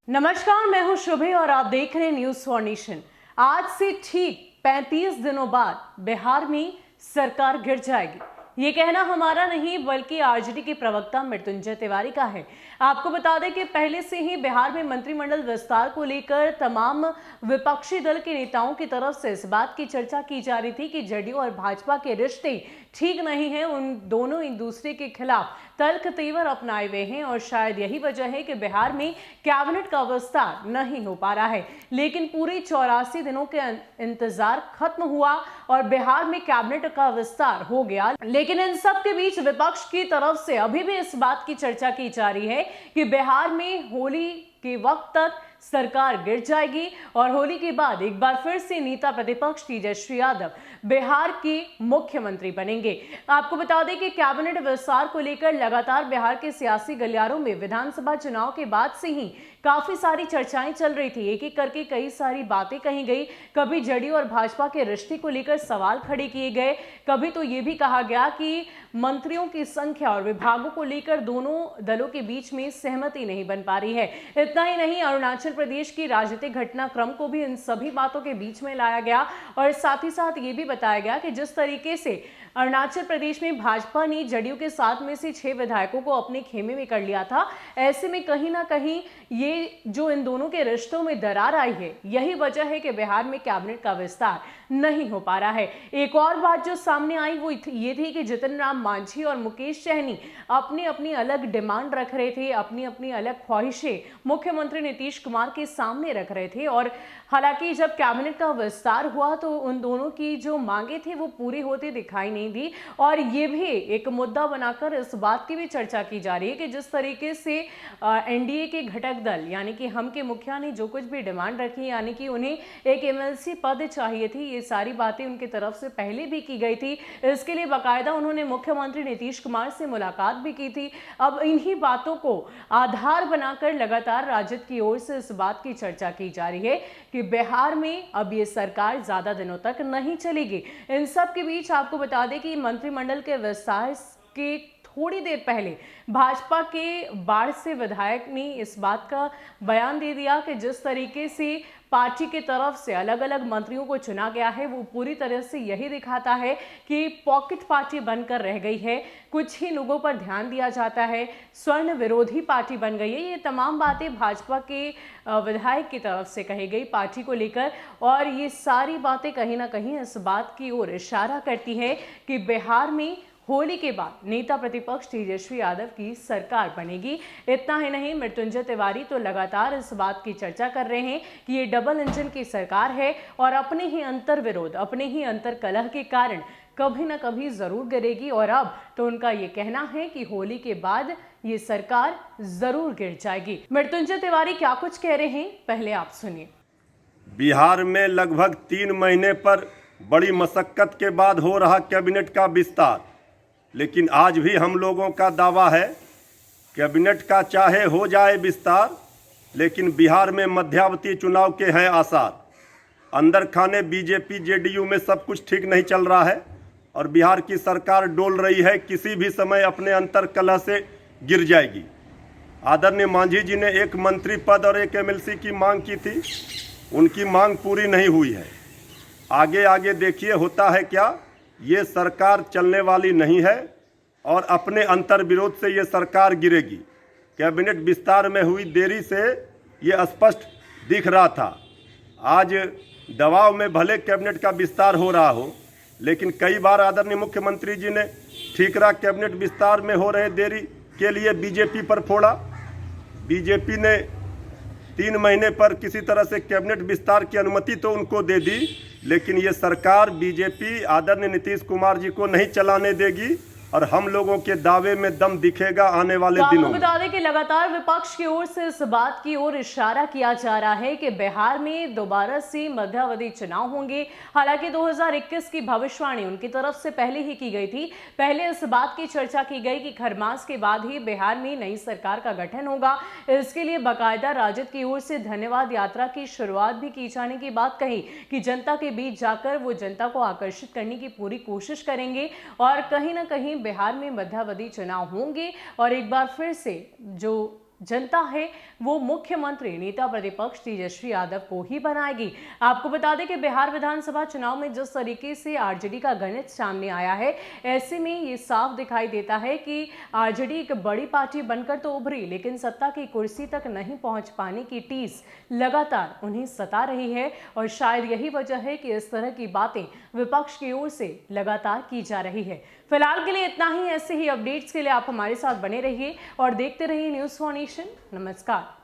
नमस्कार, मैं हूं शुभे और आप देख रहे हैं न्यूज फॉर नेशन। आज से ठीक 35 दिनों बाद बिहार में सरकार गिर जाएगी। ये कहना हमारा नहीं बल्कि आरजेडी के प्रवक्ता मृत्युंजय तिवारी का है। आपको बता दें कि पहले से ही बिहार में मंत्रिमंडल विस्तार को लेकर तमाम विपक्षी दल के नेताओं की तरफ से इस बात की चर्चा की जा रही थी कि जेडीयू और भाजपा के रिश्ते ठीक नहीं है। उन दोनों एक दूसरे के खिलाफ तल्ख तेवर अपनाए हुए हैं और शायद यही वजह है कि बिहार में कैबिनेट का विस्तार नहीं हो पा रहा है। लेकिन पूरे 84 दिनों के इंतजार खत्म हुआ और बिहार में कैबिनेट का विस्तार हो गया। लेकिन इन सब के बीच विपक्ष की तरफ से अभी भी इस बात की चर्चा की जा रही है कि बिहार में होली के वक्त तक सरकार गिर जाएगी और होली के बाद एक बार फिर से नेता प्रतिपक्ष तेजस्वी यादव बिहार के मुख्यमंत्री बनेंगे। आपको बता दें कि कैबिनेट विस्तार को लेकर लगातार बिहार के सियासी गलियारों में विधानसभा चुनाव के बाद से ही काफी सारी चर्चाएं चल रही थी। एक एक करके कई सारी बातें कही गई। कभी जेडीयू और भाजपा के रिश्ते को लेकर सवाल खड़े किए गए, कभी तो ये भी कहा गया कि मंत्रियों की संख्या और विभागों को लेकर दोनों दलों के बीच में सहमति नहीं बन पा रही है। इतना ही नहीं, अरुणाचल प्रदेश की राजनीतिक घटनाक्रम को भी इन सभी बातों के बीच में लाया गया और साथ ही साथ ये भी बताया गया कि जिस तरीके से अरुणाचल प्रदेश में भाजपा ने जेडीयू के 7 में से 6 विधायकों को अपने खेमे में कर लिया था, ऐसे में कहीं ना कहीं ये जो इन दोनों के रिश्तों में दरार आई है, यही वजह है कि बिहार में कैबिनेट का विस्तार नहीं हो पा रहा है। एक और बात जो सामने आई वो ये थी कि जितन राम मांझी और मुकेश सहनी अपनी अपनी अलग डिमांड रख रहे थे, अपनी अपनी अलग ख्वाहिशें मुख्यमंत्री नीतीश कुमार के सामने रख रहे थे। और हालांकि जब कैबिनेट का विस्तार हुआ तो उन दोनों की जो मांगे थी वो पूरी होती दिखाई नहीं दी। और ये भी एक मुद्दा बनाकर इस बात की भी चर्चा की जा रही है कि जिस तरीके से एनडीए के घटक दल यानी कि हम के मुखिया ने जो कुछ भी डिमांड रखी, यानी कि उन्हें एक एमएलसी पद चाहिए थी, ये सारी बातें उनकी तरफ से पहले भी की गई थी। इसके लिए बाकायदा उन्होंने मुख्यमंत्री नीतीश कुमार से मुलाकात भी की थी। अब इन्हीं बातों को आधार बनाकर लगातार राजद की ओर से इस बात की चर्चा की जा रही है कि बिहार में अब ये सरकार ज्यादा दिनों तक नहीं चलेगी। इन सब के बीच आपको बता दें कि मंत्रिमंडल के विस्तार के थोड़ी देर पहले भाजपा के बाढ़ से विधायक ने इस बात का बयान दे दिया कि जिस तरीके से पार्टी की तरफ से अलग अलग मंत्रियों को चुना गया है वो पूरी तरह से यही दिखाता है कि पॉकेट पार्टी बनकर रह गई है। कुछ ही लोगों पर ध्यान दिया जाता है, स्वर्ण विरोधी पार्टी बन गई है। ये तमाम बातें भाजपा के विधायक की तरफ से कही गई पार्टी को लेकर और ये सारी बातें कहीं ना कहीं इस बात की ओर इशारा करती है कि बिहार में होली के बाद नेता प्रतिपक्ष तेजस्वी यादव की सरकार बनेगी। इतना ही नहीं, मृत्युंजय तिवारी तो लगातार इस बात की चर्चा कर रहे हैं कि ये डबल इंजन की सरकार है और अपने ही अंतर विरोध, अपने ही अंतर कलह के कारण कभी ना कभी जरूर गिरेगी। और अब तो उनका ये कहना है कि होली के बाद ये सरकार जरूर गिर जाएगी। मृत्युंजय तिवारी क्या कुछ कह रहे हैं, पहले आप सुनिए। बिहार में लगभग 3 महीने पर बड़ी मशक्कत के बाद हो रहा कैबिनेट का विस्तार, लेकिन आज भी हम लोगों का दावा है कैबिनेट का चाहे हो जाए विस्तार, लेकिन बिहार में मध्यावधि चुनाव के हैं आसार। अंदर खाने बीजेपी जेडीयू में सब कुछ ठीक नहीं चल रहा है और बिहार की सरकार डोल रही है, किसी भी समय अपने अंतर कलह से गिर जाएगी। आदरणीय मांझी जी ने एक मंत्री पद और एक एमएलसी की मांग की थी, उनकी मांग पूरी नहीं हुई है। आगे आगे देखिए होता है क्या। ये सरकार चलने वाली नहीं है और अपने अंतर विरोध से ये सरकार गिरेगी। कैबिनेट विस्तार में हुई देरी से ये स्पष्ट दिख रहा था। आज दबाव में भले कैबिनेट का विस्तार हो रहा हो, लेकिन कई बार आदरणीय मुख्यमंत्री जी ने ठीकरा कैबिनेट विस्तार में हो रहे देरी के लिए बीजेपी पर फोड़ा। बीजेपी ने 3 महीने पर किसी तरह से कैबिनेट विस्तार की अनुमति तो उनको दे दी, लेकिन ये सरकार बीजेपी आदरणीय नीतीश कुमार जी को नहीं चलाने देगी और हम लोगों के दावे में दम दिखेगा आने वाले दिनों में। बता दें कि लगातार विपक्ष की ओर से इस बात की ओर इशारा किया जा रहा है कि बिहार में दोबारा से मध्यावधि चुनाव होंगे। हालांकि 2021 की भविष्यवाणी उनकी तरफ से पहले ही की गई थी। पहले इस बात की चर्चा की गई कि खरमास के बाद ही बिहार में नई सरकार का गठन होगा। इसके लिए बाकायदा राजद की ओर से धन्यवाद यात्रा की शुरुआत भी की जाने की बात कही कि जनता के बीच जाकर वो जनता को आकर्षित करने की पूरी कोशिश करेंगे और कहीं ना कहीं बिहार में मध्यावधि चुनाव होंगे और एक बार फिर से जो जनता है वो मुख्यमंत्री नेता प्रतिपक्ष तेजस्वी यादव को ही बनाएगी। आपको बता दें कि बिहार विधानसभा चुनाव में जिस तरीके से आरजेडी का गणित सामने आया है, ऐसे में ये साफ दिखाई देता है कि आरजेडी एक बड़ी पार्टी बनकर तो उभरी, लेकिन सत्ता की कुर्सी तक नहीं पहुंच पाने की टीस लगातार उन्हें सता रही है। और शायद यही वजह है कि इस तरह की बातें विपक्ष की ओर से लगातार की जा रही है। फिलहाल के लिए इतना ही। ऐसे ही अपडेट्स के लिए आप हमारे साथ बने रहिए और देखते रहिए न्यूज़ फॉर नेशन। नमस्कार।